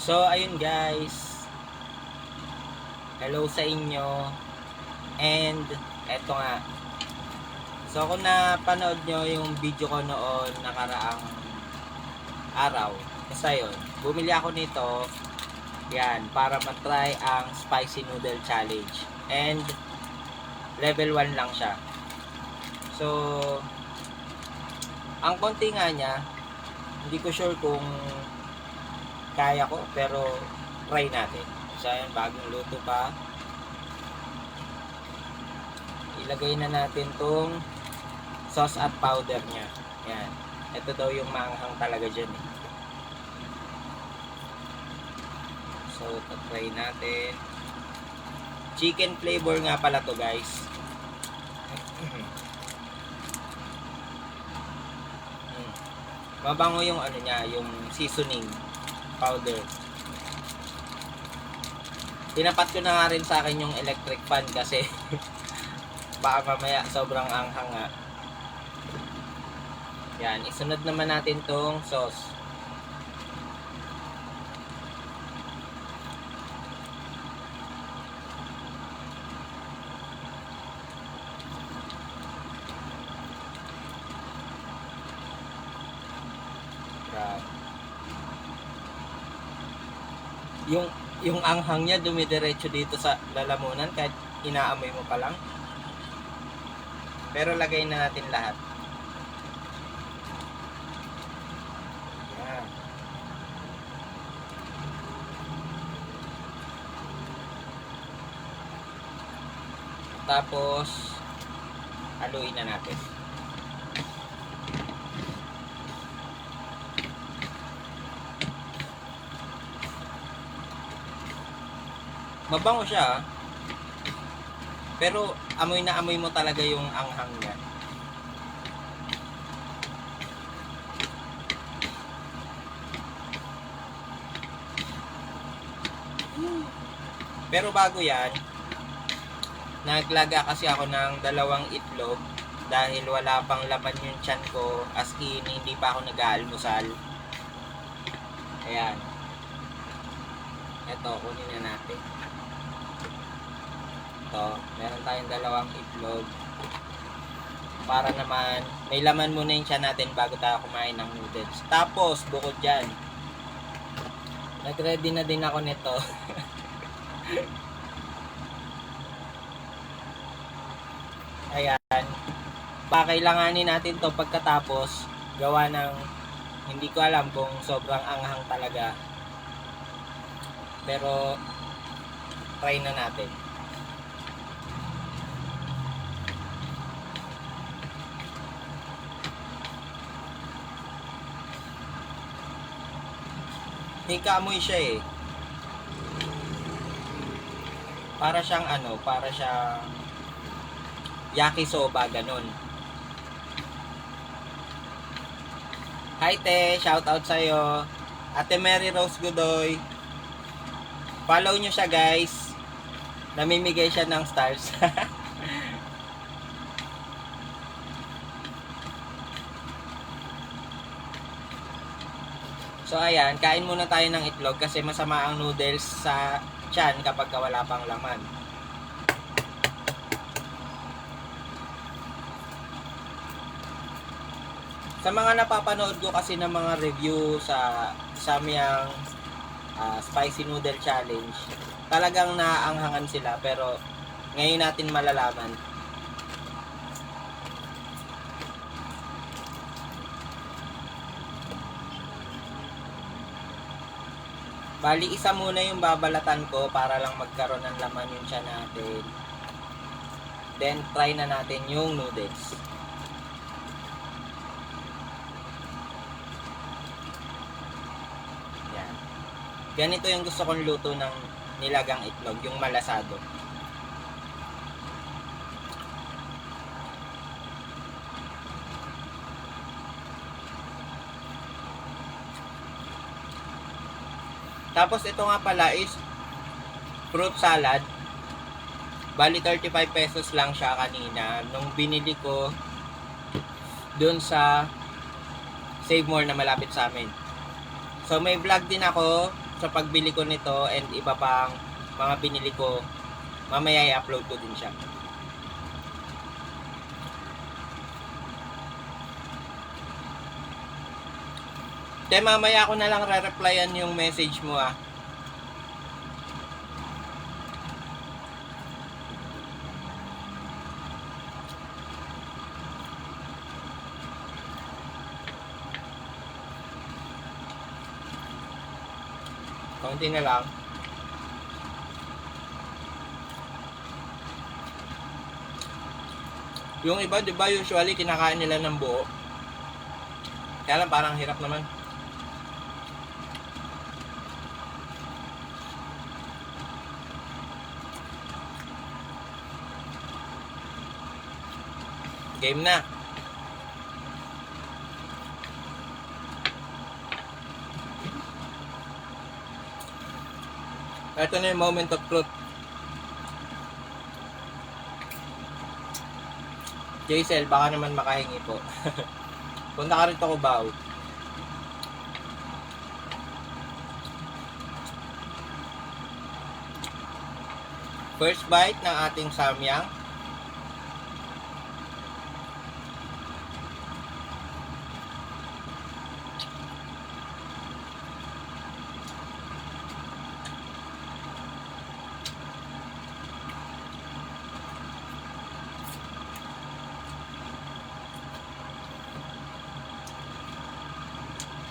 So, ayun guys. Hello sa inyo. And, eto nga. So, kung napanood nyo yung video ko noon nakaraang araw, basta yun, bumili ako nito, yan, para matry ang Spicy Noodle Challenge. And, level 1 lang siya. So, ang konti nga niya, hindi ko sure kung kaya ko, pero try natin. So, ayan, bagong luto pa. Ilagay na natin tong sauce at powder niya. Yan. Ito daw yung manghang talaga dyan eh. So, try natin. Chicken flavor nga pala to guys. Mabango yung ano niya, yung seasoning powder. Tinapat ko na nga rin sa akin yung electric fan kasi baka mamaya sobrang anghang nga. Yan, isunod naman natin tong sauce. Yung anghang niya dumidiretso dito sa lalamunan kahit inaamoy mo pa lang. Pero lagay na natin lahat. Yan. Tapos haluin na natin. Mabango siya, pero amoy na amoy mo talaga yung anghang niya. Pero bago yan, naglaga kasi ako ng 2 itlog dahil wala pang laman yung tiyan ko, as in hindi pa ako nag-aalmusal. Ayan. Ito, kunin na natin. Ito, meron tayong 2 itlog. Para naman, may laman muna yung tiyan natin bago tayo kumain ng noodles. Tapos, bukod dyan, nag-ready na din ako nito. Ayan. Pakailanganin natin to pagkatapos gawa ng hindi ko alam kung sobrang anghang talaga. Pero try na natin. May kaamoy siya eh. Para siyang ano, para siyang yakisoba, ganun. Hi te, shout out sa'yo. Ate Mary Rose Godoy. Follow nyo siya guys. Namimigay siya ng stars. So ayan, kain muna tayo ng itlog kasi masama ang noodles sa tiyan kapag wala pang laman. Sa mga napapanood ko kasi ng mga review sa Samyang Spicy Noodle Challenge, talagang naanghangan sila, pero ngayon natin malalaman. Bali, isa muna yung babalatan ko para lang magkaroon ng laman yung tiyan natin. Then, try na natin yung noodles. Yan. Ganito yung gusto kong luto ng nilagang itlog, yung malasado. Tapos ito nga pala is fruit salad. Bali 35 pesos lang siya kanina nung binili ko doon sa Save More na malapit sa amin. So may vlog din ako sa pagbili ko nito and iba pang mga binili ko, mamaya i-upload ko din siya. Kaya mamaya ako na lang re-replyan yung message mo ah. Konti na lang. Yung iba, di ba, usually kinakain nila ng buo. Kaya lang parang hirap naman. Game na. Ito na yung moment of truth. Jaisel, baka naman makahingi po. Punta ka rito ko bao. First bite ng ating samyang.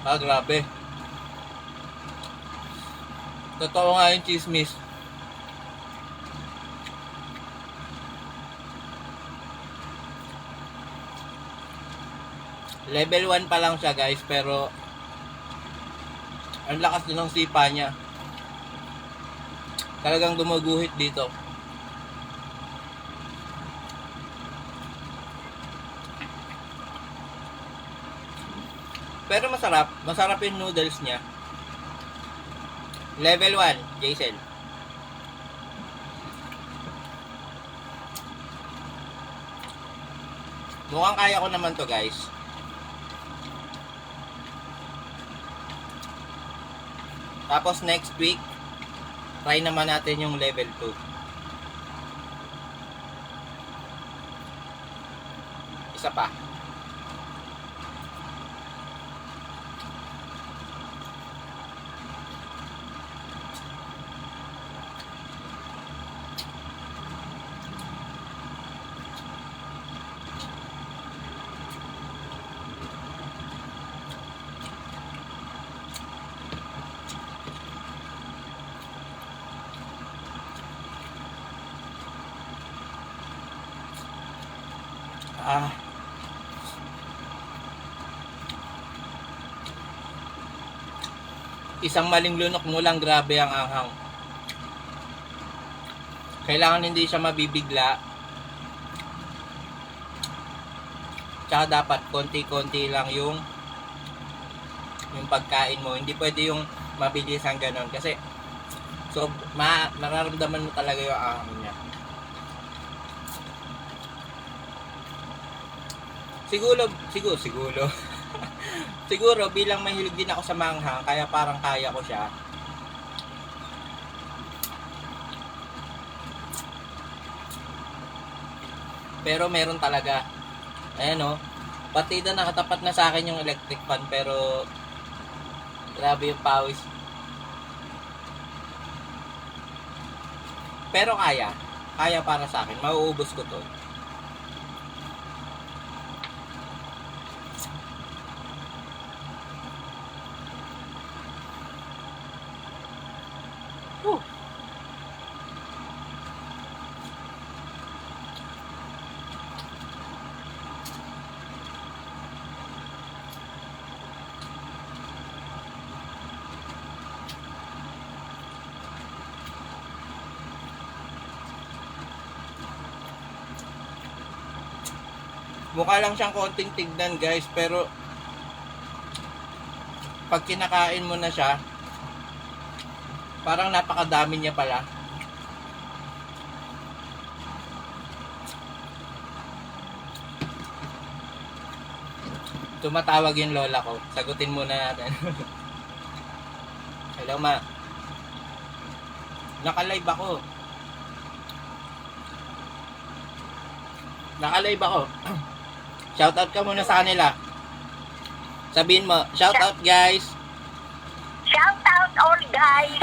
Ah, grabe. Totoo nga yung chismis. Level 1 pa lang siya guys, pero ang lakas din ng sipa niya. Talagang gumuguhit dito. Pero masarap. Masarap yung noodles niya. Level 1, Jaisel. Mukhang kaya ko naman to guys. Tapos next week, try naman natin yung level 2. Isa pa. Isang maling lunok mo lang, grabe ang anghang. Kailangan hindi siya mabibigla. Tsaka dapat konti-konti lang yung pagkain mo. Hindi pwede yung mabilis ang ganon. Kasi so, mararamdaman mo talaga yung anghang niya. Siguro. Siguro bilang mahilig din ako sa manghang, kaya parang kaya ko siya. Pero meron talaga. Ayan o. Partida nakatapat na sa akin yung electric fan, pero grabe yung pawis. Pero kaya. Kaya para sa akin. Mauubos ko to. Mukha lang siyang konting tignan guys, pero pag kinakain mo na siya, parang napakadami niya pala. Tumatawag yung lola ko. Sagutin muna natin. Hello ma. Naka-live ako. Naka-live ako. Shoutout ka muna sa kanila. Sabihin mo, shoutout guys. Shout out all guys.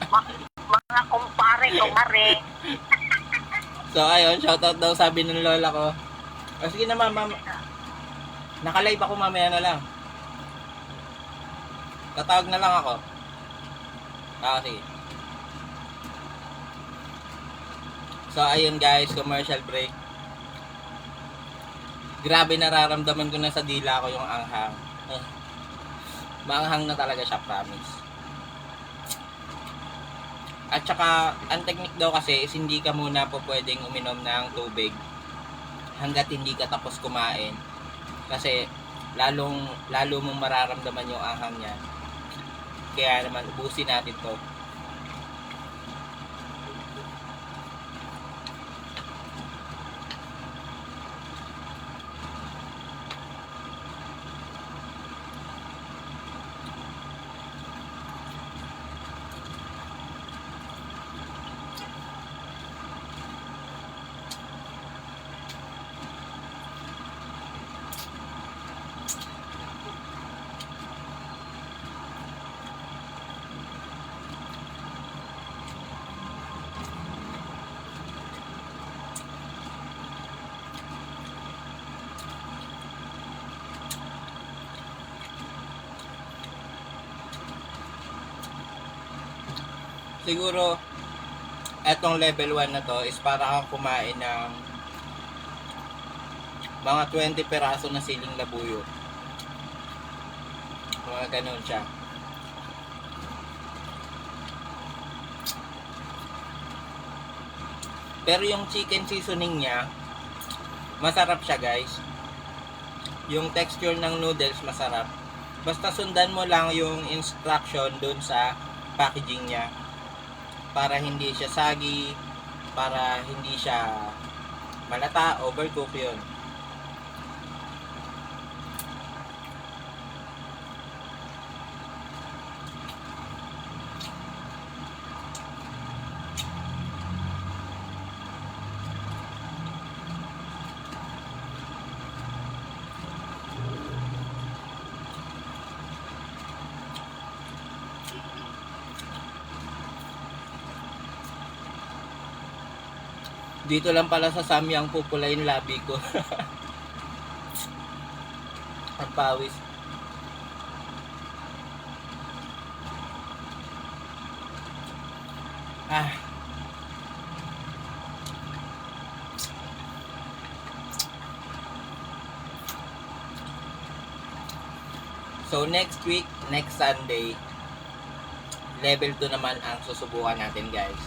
Mga kumpare. So ayun, shoutout daw sabi ng lola ko. O sige na mama. Naka-live ako mamaya na lang. Tatawag na lang ako. Sige. So ayun guys, commercial break. Grabe, nararamdaman ko na sa dila ko yung anghang. Maanghang na talaga siya, promise. At saka, ang technique daw kasi is hindi ka muna po pwedeng uminom ng tubig hanggat hindi ka tapos kumain. Kasi lalo mong mararamdaman yung anghang niya. Kaya naman, ubusin natin to. Siguro, etong level 1 na to is para kang kumain ng mga 20 peraso na siling labuyo. Mga ganun siya. Pero yung chicken seasoning niya, masarap siya guys. Yung texture ng noodles masarap. Basta sundan mo lang yung instruction dun sa packaging niya. Para hindi siya sagi, para hindi siya malata, overcook yun. Dito lang pala sa Samyang pupula yung labi ko. Ang pawis. So next week, next Sunday, level 2 naman ang susubukan natin guys.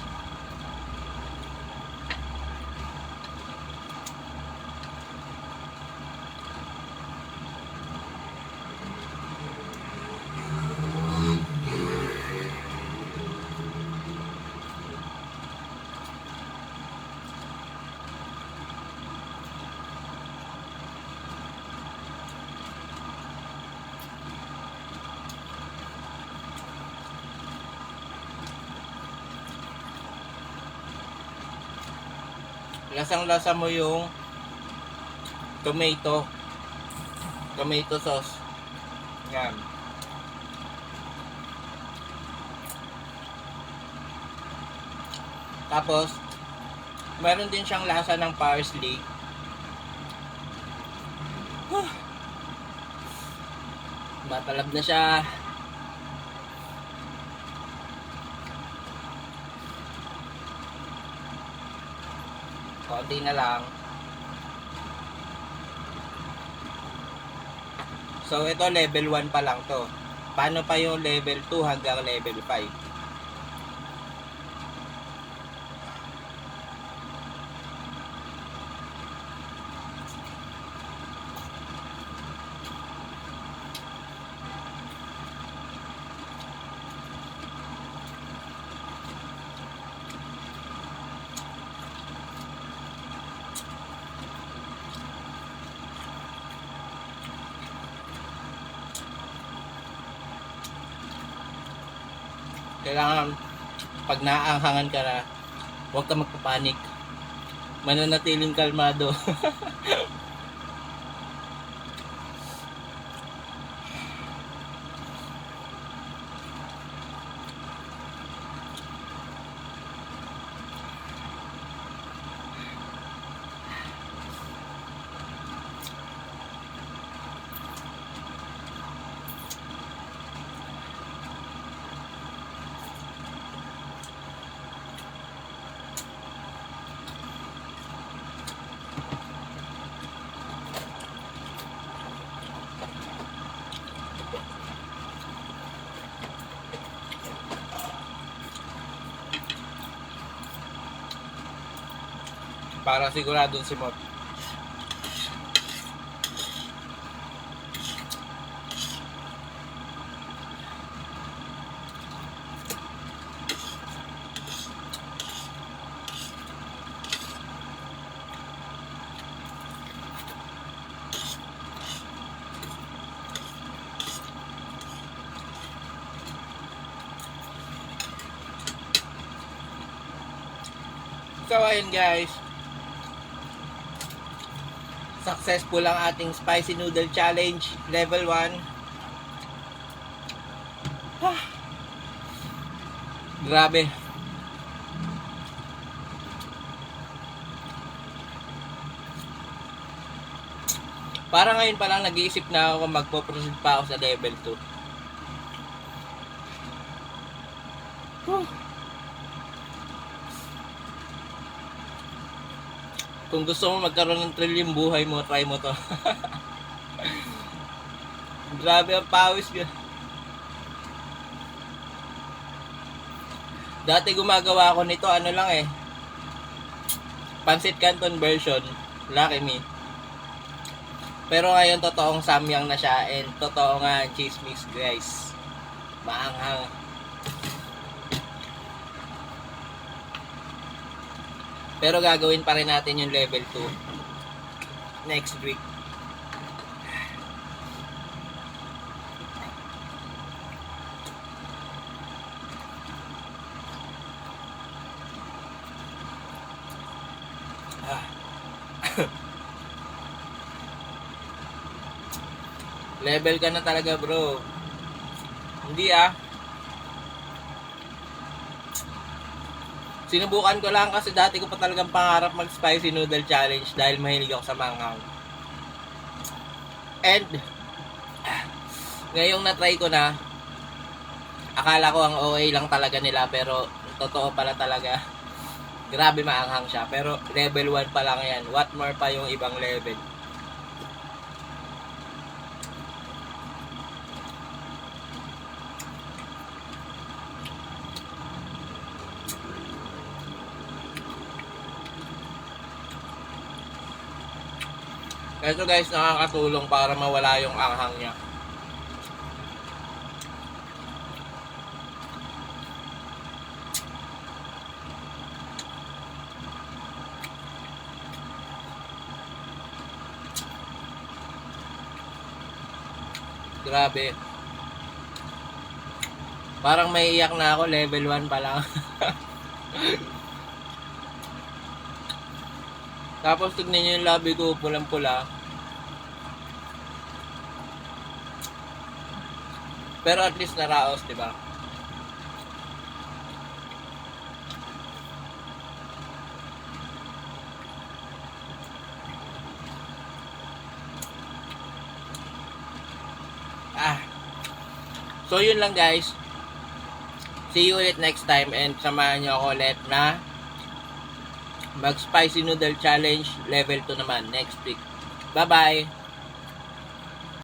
Lasang-lasa mo yung tomato sauce. Yan. Tapos meron din siyang lasa ng parsley. Matalab na siya. Konti na lang. So ito level 1 pa lang to. Paano pa yung level 2 hanggang level 5? Kailangan pag naaanghangan ka na, huwag ka magpapanik. Mananatiling kalmado. Para siguradong simot. So ayun guys, successful ang ating spicy noodle challenge level 1. Grabe. Para ngayon pa lang nag-iisip na ako kung magpo-proceed pa ako sa level 2. Kung gusto mo magkaroon ng thrill yung buhay mo, try mo to. Grabe ang pawis ko. Dati gumagawa ako nito, ano lang eh. Pancit Canton version. Lucky me. Pero ngayon, totoong samyang na siya. And totoo nga ang cheese mix, guys. Maanghang. Pero gagawin pa rin natin yung level 2 next week. Level ka na talaga, bro. Hindi sinubukan ko lang kasi dati ko pa talagang pangarap mag spicy noodle challenge dahil mahilig ako sa manghang. And ngayong na-try ko na, akala ko ang OA lang talaga nila pero totoo pala talaga. Grabe maanghang siya pero level 1 pa lang yan. What more pa yung ibang level. Ito guys, nakakatulong para mawala yung anghang niya. Grabe. Parang may iyak na ako, level 1 pa lang. Tapos tignan nyo yung labi ko, pulang-pula. Pero at least naraos, diba? So yun lang guys. See you ulit next time and samahan nyo ako ulit na mag spicy noodle challenge level 2 naman next week. Bye bye.